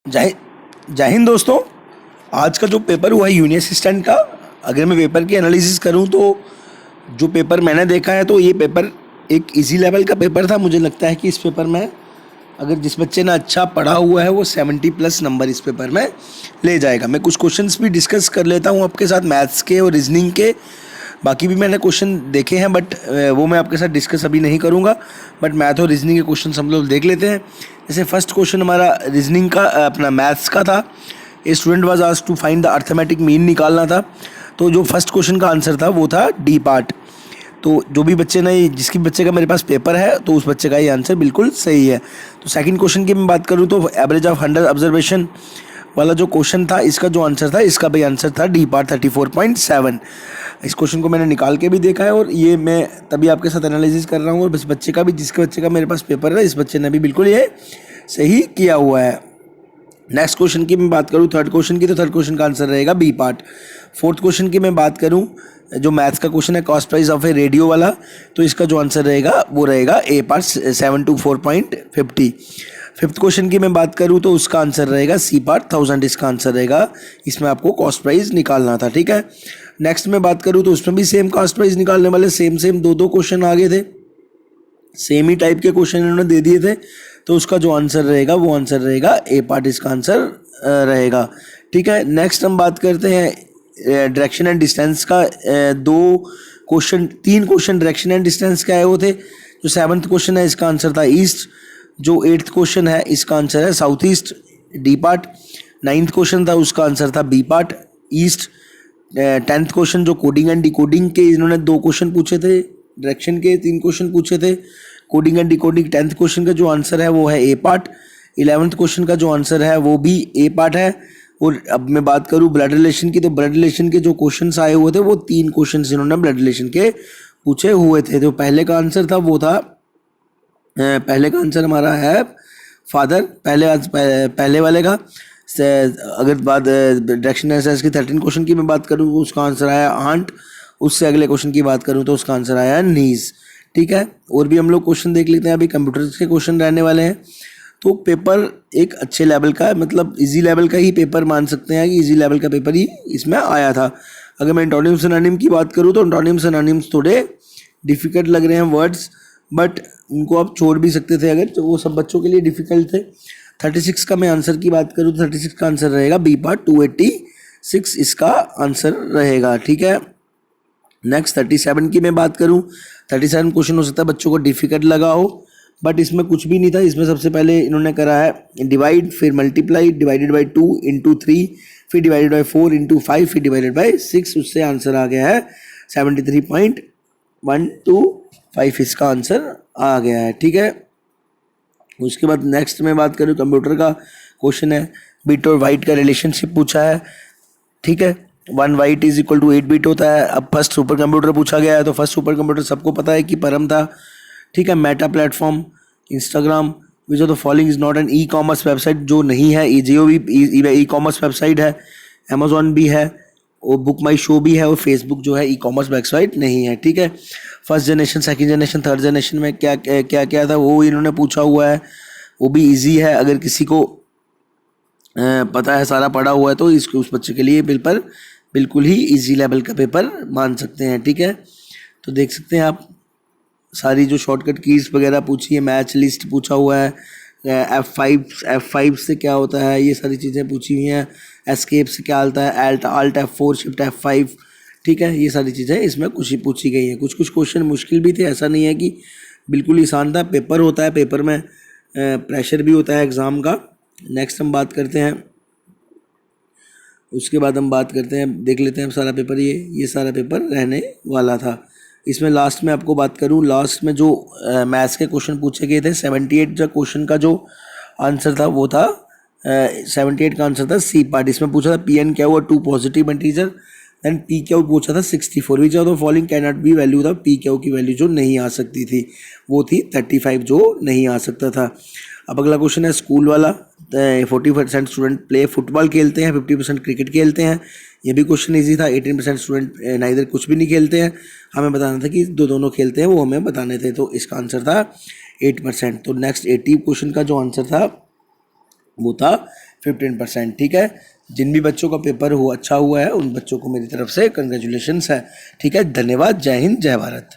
जय जय हिंद दोस्तों। आज का जो पेपर हुआ है यूनियन असिस्टेंट का, अगर मैं पेपर की एनालिसिस करूं तो जो पेपर मैंने देखा है तो ये पेपर एक इजी लेवल का पेपर था। मुझे लगता है कि इस पेपर में अगर जिस बच्चे ने अच्छा पढ़ा हुआ है वो 70+ नंबर इस पेपर में ले जाएगा। मैं कुछ क्वेश्चंस भी डिस्कस कर लेता हूं आपके साथ, मैथ्स के और रीजनिंग के। बाकी भी मैंने क्वेश्चन देखे हैं बट वो मैं आपके साथ डिस्कस अभी नहीं करूंगा। बट मैथ और रीजनिंग के क्वेश्चन हम लोग देख लेते हैं। जैसे फर्स्ट क्वेश्चन हमारा रीजनिंग का अपना मैथ्स का था। A student was asked to find the arithmetic mean निकालना था। तो जो फर्स्ट क्वेश्चन का आंसर था वो था डी पार्ट। तो जो भी बच्चे ने जिसकी बच्चे का मेरे पास पेपर है तो उस बच्चे का ये आंसर बिल्कुल सही है। तो सेकंड क्वेश्चन की मैं बात करूँ तो एवरेज ऑफ 100 ऑब्जर्वेशन वाला जो क्वेश्चन था, इसका जो आंसर था, इसका भी आंसर था डी पार्ट 34.7। इस क्वेश्चन को मैंने निकाल के भी देखा है और ये मैं तभी आपके साथ एनालिसिस कर रहा हूँ। और इस बच्चे का भी, जिसके बच्चे का मेरे पास पेपर है, इस बच्चे ने भी बिल्कुल ये सही किया हुआ है। नेक्स्ट क्वेश्चन की मैं बात करूँ थर्ड क्वेश्चन की, तो थर्ड क्वेश्चन का आंसर रहेगा बी पार्ट। फोर्थ क्वेश्चन की मैं बात करूँ, जो मैथ्स का क्वेश्चन है cost price of A radio वाला, तो इसका जो आंसर रहेगा वो रहेगा ए पार्ट 724.50। फिफ्थ क्वेश्चन की मैं बात करूँ तो उसका आंसर रहेगा सी पार्ट 1000, इसका आंसर रहेगा। इसमें आपको कॉस्ट प्राइस निकालना था, ठीक है। नेक्स्ट में बात करूँ तो उसमें भी सेम कॉस्ट प्राइस निकालने वाले सेम दो क्वेश्चन आगे थे, सेम ही टाइप के क्वेश्चन इन्होंने दे दिए थे। तो उसका जो आंसर रहेगा वो आंसर रहेगा ए पार्ट, इसका आंसर रहेगा, ठीक है। नेक्स्ट हम बात करते हैं डायरेक्शन एंड डिस्टेंस का। तीन क्वेश्चन डायरेक्शन एंड डिस्टेंस के आए हुए थे। जो सेवन्थ क्वेश्चन है इसका आंसर था ईस्ट। जो एट्थ क्वेश्चन है इसका आंसर है south east, D part. Ninth question था उसका आंसर था B part, east. 10th question जो कोडिंग एंड डिकोडिंग के, इन्होंने 2 क्वेश्चन पूछे थे, डायरेक्शन के 3 क्वेश्चन पूछे थे। Coding and decoding 10th question का जो आंसर है वो है ए पार्ट। 11th क्वेश्चन का जो आंसर है वो भी ए पार्ट है। और अब मैं बात करूँ ब्लड रिलेशन की, तो ब्लड रिलेशन के जो क्वेश्चंस आए हुए थे वो 3 क्वेश्चंस इन्होंने ब्लड रिलेशन के पूछे हुए थे। तो पहले का आंसर था वो था, पहले का आंसर हमारा है फादर, पहले वाले का। अगर बात डायरेक्शन एक्सरसाइज की 13 क्वेश्चन की मैं बात करूँ तो उसका आंसर आया आंट। उससे अगले क्वेश्चन की बात करूँ तो उसका आंसर आया नीज, ठीक है। और भी हम लोग क्वेश्चन देख लेते हैं, अभी कंप्यूटर के क्वेश्चन रहने वाले हैं। तो पेपर एक अच्छे लेवल का है, मतलब इजी लेवल का ही पेपर मान सकते हैं कि इजी लेवल का पेपर ही इसमें आया था। अगर मैं एंटोनिम सिनोनिम की बात करूँ तो एंटोनिम सिनोनिम्स थोड़े डिफिकल्ट लग रहे हैं वर्ड्स, बट उनको आप छोड़ भी सकते थे अगर, तो वो सब बच्चों के लिए डिफिकल्ट थे। 36 का मैं आंसर की बात करूँ तो 36 का आंसर रहेगा बी पार्ट 286, इसका आंसर रहेगा, ठीक है। नेक्स्ट 37 की मैं बात करूँ, 37 क्वेश्चन हो सकता है बच्चों को डिफिकल्ट लगा हो, बट इसमें कुछ भी नहीं था। इसमें सबसे पहले इन्होंने करा है डिवाइड, फिर मल्टीप्लाई, डिवाइडेड बाई 2 इंटू 3, फिर डिवाइडेड बाई 4 इंटू 5, फिर डिवाइडेड बाई 6। उससे आंसर आ गया है 73.125, इसका आंसर आ गया है, ठीक है। उसके बाद नेक्स्ट में बात करूँ कंप्यूटर का क्वेश्चन है, बिट और वाइट का रिलेशनशिप पूछा है, ठीक है। 1 byte is equal to 8 bit होता है। अब फर्स्ट सुपर कंप्यूटर पूछा गया है, तो फर्स्ट सुपर कंप्यूटर सबको पता है कि परम था, ठीक है। Meta platform, Instagram, which of the following is not an e commerce website, जो नहीं है। जियो भी ई कॉमर्स वेबसाइट है, अमेजोन भी है, और बुक माई शो भी है, और फेसबुक जो है ई कॉमर्स वेबसाइट नहीं है, ठीक है। First generation, second generation, third generation में क्या क्या क्या था वो इन्होंने पूछा हुआ है, वो भी इजी है। अगर किसी को पता है, सारा पढ़ा हुआ है, तो इसको उस बच्चे के लिए पेपर बिल्कुल ही इजी लेवल का पेपर मान सकते हैं, ठीक है। तो देख सकते हैं आप सारी जो शॉर्टकट कीज वगैरह पूछी है, मैच लिस्ट पूछा हुआ है, F5 से क्या होता है, ये सारी चीज़ें पूछी हुई हैं। एस्केप से क्या आता है, Alt F4, शिफ्ट F5, ठीक है। ये सारी चीज़ें इसमें कुछ ही पूछी गई हैं। कुछ क्वेश्चन मुश्किल भी थे, ऐसा नहीं है कि बिल्कुल आसान था। पेपर होता है, पेपर में प्रेशर भी होता है एग्ज़ाम का। नेक्स्ट हम बात करते हैं, उसके बाद हम बात करते हैं, देख लेते हैं सारा पेपर। ये सारा पेपर रहने वाला था। इसमें लास्ट में आपको बात करूं, लास्ट में जो मैथ्स के क्वेश्चन पूछे गए थे, 78 जो क्वेश्चन का जो आंसर था वो था 78 का आंसर था सी पार्ट। इसमें पूछा था पी एन क्या हुआ 2 पॉजिटिव इंटीजर, देन पी क्या पूछा था 64, विच of the following can not be value था। पी क्या की वैल्यू जो नहीं आ सकती थी वो थी 35, जो नहीं आ सकता था। अब अगला क्वेश्चन है स्कूल वाला। 40% स्टूडेंट प्ले फुटबॉल खेलते हैं, 50% क्रिकेट खेलते हैं। ये भी क्वेश्चन इजी था। 18% स्टूडेंट नाइदर कुछ भी नहीं खेलते हैं, हमें बताना था कि दोनों खेलते हैं, वो हमें बताने थे। तो इसका आंसर था 8%। तो नेक्स्ट 80 क्वेश्चन का जो आंसर था वो था 15%। ठीक है, जिन भी बच्चों का पेपर हुआ अच्छा हुआ है उन बच्चों को मेरी तरफ से कंग्रेचुलेशंस है। ठीक है, धन्यवाद। जय हिंद, जय भारत।